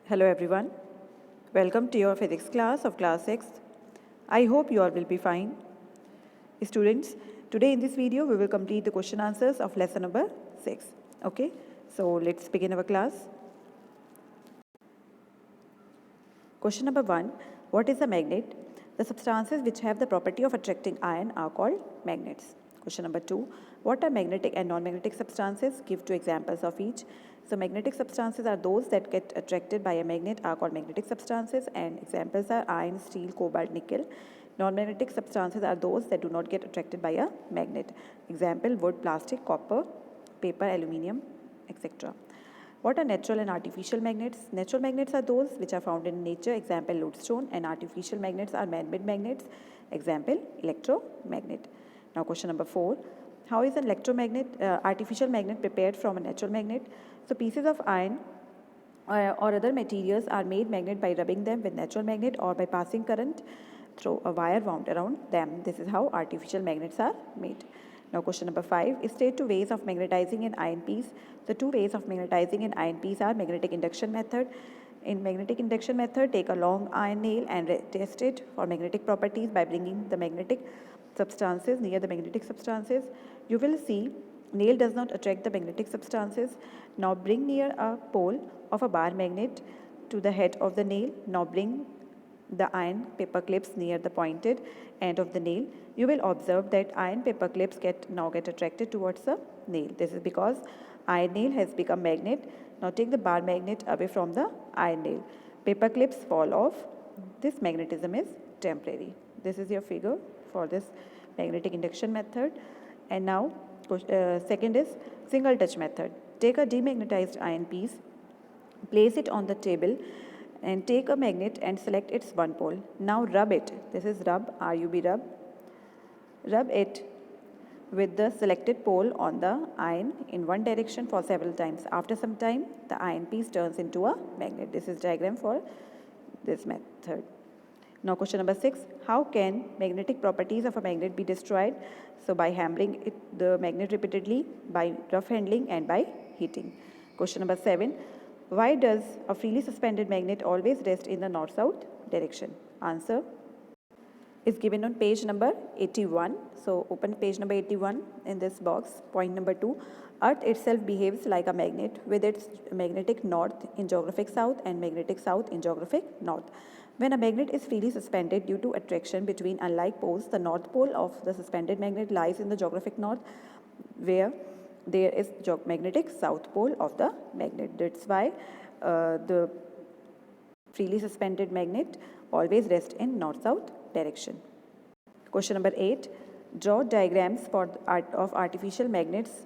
Hello everyone. Welcome to your physics class of class 6. I hope you all will be fine. Students, today in this video we will complete the question answers of lesson number 6. Okay, so let's begin our class. Question number 1. What is a magnet? The substances which have the property of attracting iron are called magnets. Question number 2. What are magnetic and non-magnetic substances? Give 2 examples of each. So magnetic substances are those that get attracted by a magnet are called magnetic substances, and examples are iron, steel, cobalt, nickel. Non-magnetic substances are those that do not get attracted by a magnet. Example: wood, plastic, copper, paper, aluminium, etc. What are natural and artificial magnets? Natural magnets are those which are found in nature. Example: lodestone. And artificial magnets are man-made magnets. Example: electromagnet. Now question number 4. How is an artificial magnet prepared from a natural magnet? So pieces of iron or other materials are made magnet by rubbing them with natural magnet or by passing current through a wire wound around them. This is how artificial magnets are made. Now question number 5. State 2 ways of magnetizing an iron piece. The 2 ways of magnetizing an iron piece are magnetic induction method. In magnetic induction method, take a long iron nail and test it for magnetic properties by bringing the magnetic substances near the magnetic substances. You will see nail does not attract the magnetic substances. Now bring near a pole of a bar magnet to the head of the nail. Now bring the iron paper clips near the pointed end of the nail. You will observe that iron paper clips now get attracted towards the nail. This is because iron nail has become magnet. Now take the bar magnet away from the iron nail. Paper clips fall off. This magnetism is temporary. This is your figure for this magnetic induction method. And now second is single touch method. Take a demagnetized iron piece, place it on the table and take a magnet and select its one pole. Now rub it. This is rub, R-U-B, rub. Rub it with the selected pole on the iron in one direction for several times. After some time, the iron piece turns into a magnet. This is diagram for this method. Now question number 6. How can magnetic properties of a magnet be destroyed? So by hammering the magnet repeatedly, by rough handling and by heating. Question number 7. Why does a freely suspended magnet always rest in the north-south direction? Answer is given on page number 81. So open page number 81 in this box. Point number 2. Earth itself behaves like a magnet with its magnetic north in geographic south and magnetic south in geographic north. When a magnet is freely suspended due to attraction between unlike poles, the north pole of the suspended magnet lies in the geographic north, where there is magnetic south pole of the magnet. That's why the freely suspended magnet always rests in north-south direction. Question number 8. Draw diagrams of artificial magnets,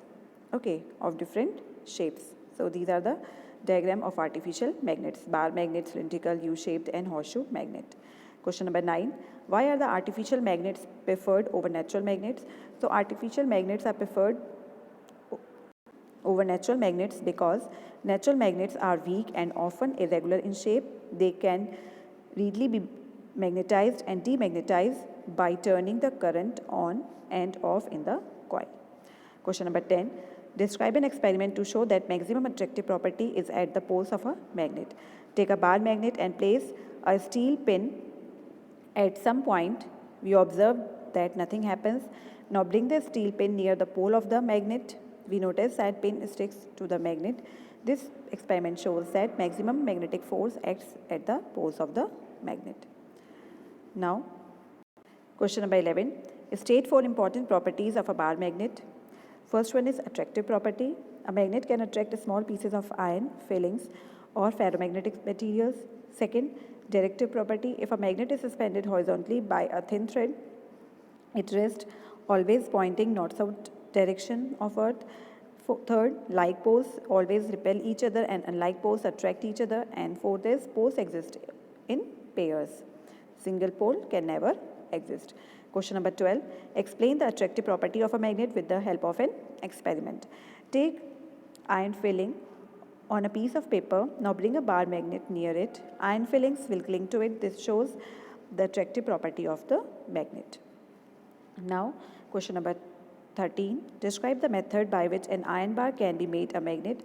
of different shapes. So these are the diagram of artificial magnets: bar magnet, cylindrical, U-shaped and horseshoe magnet. Question number 9. Why are the artificial magnets preferred over natural magnets? So artificial magnets are preferred over natural magnets because natural magnets are weak and often irregular in shape. They can readily be magnetized and demagnetized by turning the current on and off in the coil. Question number 10. Describe an experiment to show that maximum attractive property is at the poles of a magnet. Take a bar magnet and place a steel pin at some point. We observe that nothing happens. Now bring the steel pin near the pole of the magnet. We notice that pin sticks to the magnet. This experiment shows that maximum magnetic force acts at the poles of the magnet. Now, question number 11. State 4 important properties of a bar magnet. First one is attractive property. A magnet can attract small pieces of iron, filings, or ferromagnetic materials. Second, directive property. If a magnet is suspended horizontally by a thin thread, it rests always pointing north-south direction of Earth. Third, like poles always repel each other and unlike poles attract each other. And fourth is poles exist in pairs. Single pole can never exist. Question number 12. Explain the attractive property of a magnet with the help of an experiment. Take iron filling on a piece of paper. Now bring a bar magnet near it. Iron fillings will cling to it. This shows the attractive property of the magnet. Now, question number 13. Describe the method by which an iron bar can be made a magnet.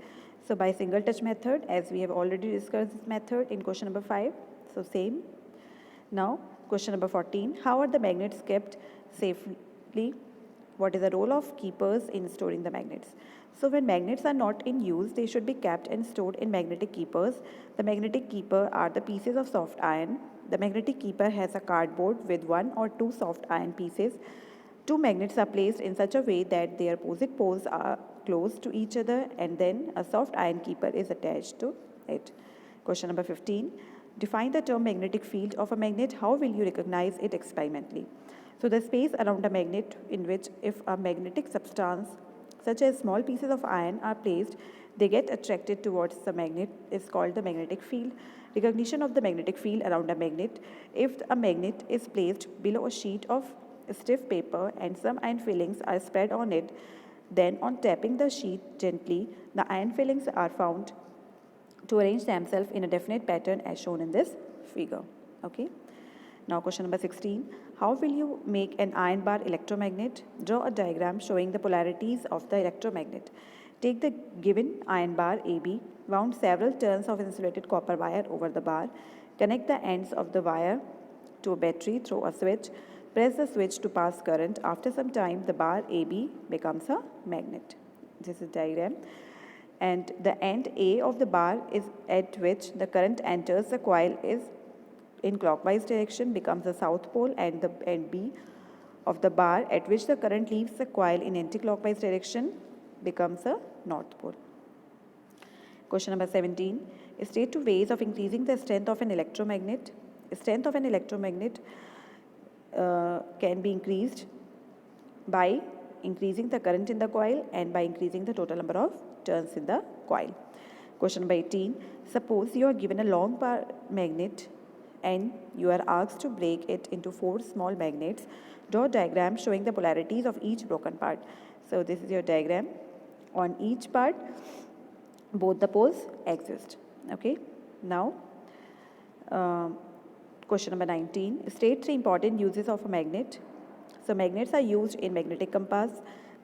So by single touch method, as we have already discussed this method in question number 5, so same. Now question number 14, how are the magnets kept safely? What is the role of keepers in storing the magnets? So when magnets are not in use, they should be kept and stored in magnetic keepers. The magnetic keeper are the pieces of soft iron. The magnetic keeper has a cardboard with 1 or 2 soft iron pieces. Two magnets are placed in such a way that their opposite poles are close to each other, and then a soft iron keeper is attached to it. Question number 15. Define the term magnetic field of a magnet. How will you recognize it experimentally? So the space around a magnet in which if a magnetic substance such as small pieces of iron are placed, they get attracted towards the magnet is called the magnetic field. Recognition of the magnetic field around a magnet. If a magnet is placed below a sheet of stiff paper and some iron fillings are spread on it, then on tapping the sheet gently, the iron fillings are found to arrange themselves in a definite pattern as shown in this figure. Okay. Now question number 16. How will you make an iron bar electromagnet? Draw a diagram showing the polarities of the electromagnet. Take the given iron bar AB, wound several turns of insulated copper wire over the bar, connect the ends of the wire to a battery through a switch, press the switch to pass current. After some time, the bar AB becomes a magnet. This is diagram. And the end A of the bar is at which the current enters the coil is in clockwise direction becomes the south pole, and the end B of the bar at which the current leaves the coil in anti-clockwise direction becomes the north pole. Question number 17. State two ways of increasing the strength of an electromagnet. Strength of an electromagnet can be increased by increasing the current in the coil and by increasing the total number of turns in the coil. Question number 18. Suppose you are given a long bar magnet and you are asked to break it into 4 small magnets. Draw a diagram showing the polarities of each broken part. So this is your diagram. On each part, both the poles exist. Okay. Now, question number 19. State 3 important uses of a magnet. So magnets are used in magnetic compass,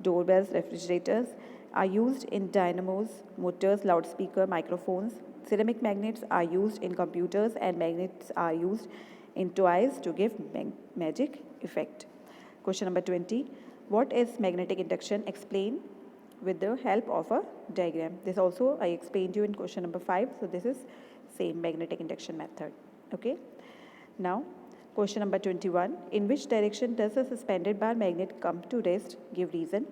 doorbells, refrigerators, are used in dynamos, motors, loudspeaker, microphones. Ceramic magnets are used in computers, and magnets are used in toys to give magic effect. Question number 20. What is magnetic induction? Explain with the help of a diagram. This also I explained to you in question number 5. So this is same magnetic induction method. Okay. Now question number 21. In which direction does a suspended bar magnet come to rest? Give reason.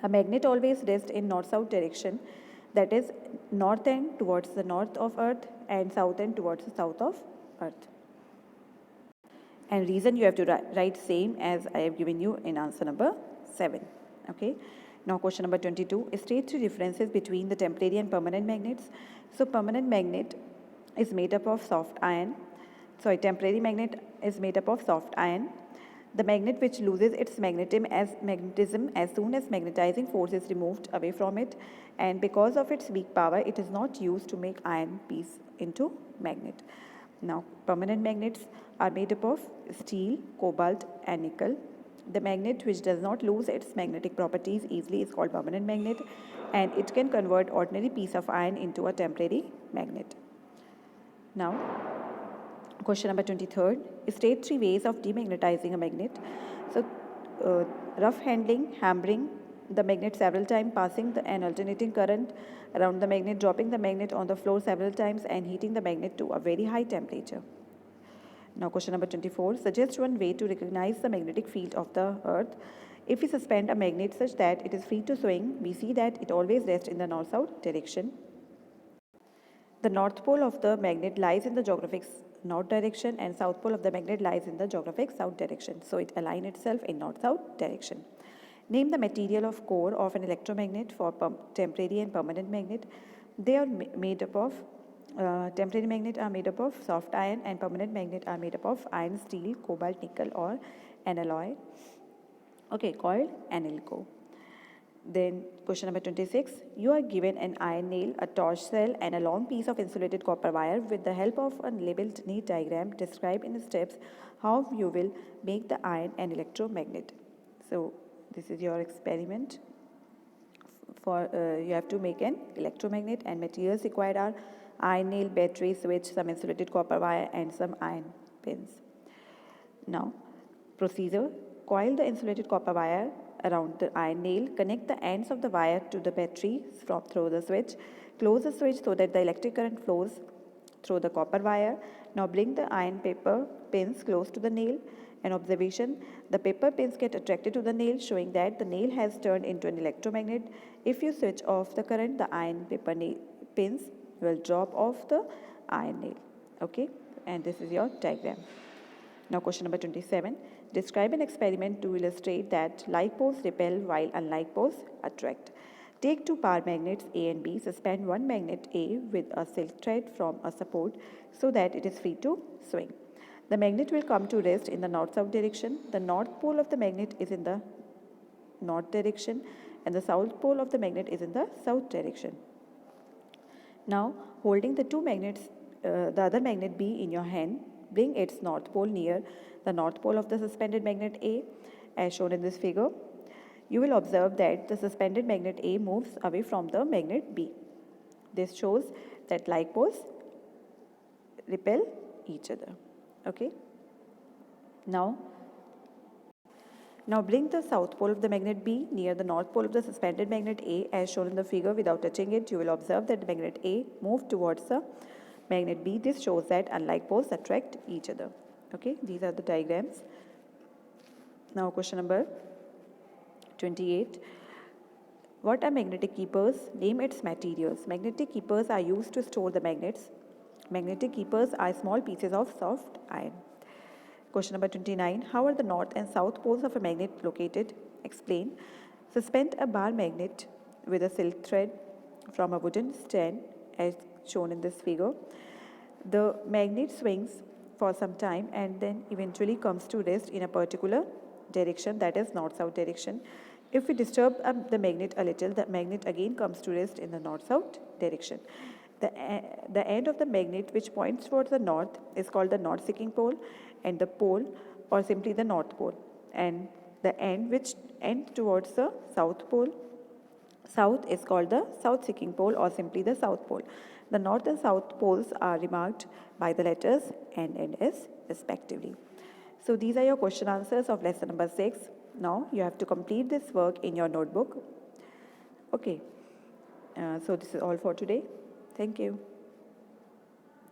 A magnet always rests in north-south direction, that is north end towards the north of earth and south end towards the south of earth. And reason you have to write same as I have given you in answer number 7. Okay. Now question number 22. State 3 differences between the temporary and permanent magnets. So permanent magnet is made up of soft iron. Temporary magnet is made up of soft iron. The magnet which loses its magnetism as soon as magnetizing force is removed away from it, and because of its weak power, it is not used to make iron piece into magnet. Now, permanent magnets are made up of steel, cobalt, and nickel. The magnet which does not lose its magnetic properties easily is called permanent magnet, and it can convert ordinary piece of iron into a temporary magnet. Now, question number 23. State 3 ways of demagnetizing a magnet. So, rough handling, hammering the magnet several times, passing an alternating current around the magnet, dropping the magnet on the floor several times, and heating the magnet to a very high temperature. Now, question number 24. Suggest one way to recognize the magnetic field of the earth. If we suspend a magnet such that it is free to swing, we see that it always rests in the north-south direction. The north pole of the magnet lies in the geographic north direction, and south pole of the magnet lies in the geographic south direction. So it aligns itself in north-south direction. Name the material of core of an electromagnet for temporary and permanent magnet. They are made up of temporary magnet are made up of soft iron, and permanent magnet are made up of iron, steel, cobalt, nickel, or an alloy. Okay, called anilco. Then question number 26. You are given an iron nail, a torch cell, and a long piece of insulated copper wire. With the help of a labeled neat diagram, describe in steps how you will make the iron an electromagnet. So this is your experiment you have to make an electromagnet, and materials required are iron nail, battery, switch, some insulated copper wire, and some iron pins. Now, procedure: coil the insulated copper wire around the iron nail, connect the ends of the wire to the battery through the switch, close the switch so that the electric current flows through the copper wire. Now bring the iron paper pins close to the nail. An observation: the paper pins get attracted to the nail, showing that the nail has turned into an electromagnet. If you switch off the current, the iron paper pins will drop off the iron nail. Okay, and this is your diagram. Now question number 27. Describe an experiment to illustrate that like poles repel while unlike poles attract. Take two power magnets A and B. Suspend one magnet A with a silk thread from a support so that it is free to swing. The magnet will come to rest in the north-south direction. The north pole of the magnet is in the north direction and the south pole of the magnet is in the south direction. Now, holding the two magnets, the other magnet B in your hand, bring its north pole near the north pole of the suspended magnet A as shown in this figure. You will observe that the suspended magnet A moves away from the magnet B. This shows that like poles repel each other. Okay. Now bring the south pole of the magnet B near the north pole of the suspended magnet A as shown in the figure without touching it. You will observe that the magnet A moved towards the magnet B. This shows that unlike poles attract each other. Okay, these are the diagrams. Now question number 28. What are magnetic keepers? Name its materials. Magnetic keepers are used to store the magnets. Magnetic keepers are small pieces of soft iron. Question number 29. How are the north and south poles of a magnet located? Explain. Suspend a bar magnet with a silk thread from a wooden stand as shown in this figure. The magnet swings for some time and then eventually comes to rest in a particular direction, that is north-south direction. If we disturb the magnet a little, the magnet again comes to rest in the north-south direction. The end of the magnet which points towards the north is called the north-seeking pole, and the pole or simply the north pole, and the end which ends towards the south pole, south, is called the south-seeking pole or simply the south pole. The north and south poles are remarked by the letters N and S respectively. So these are your question answers of lesson number 6. Now you have to complete this work in your notebook. Okay, so this is all for today. Thank you.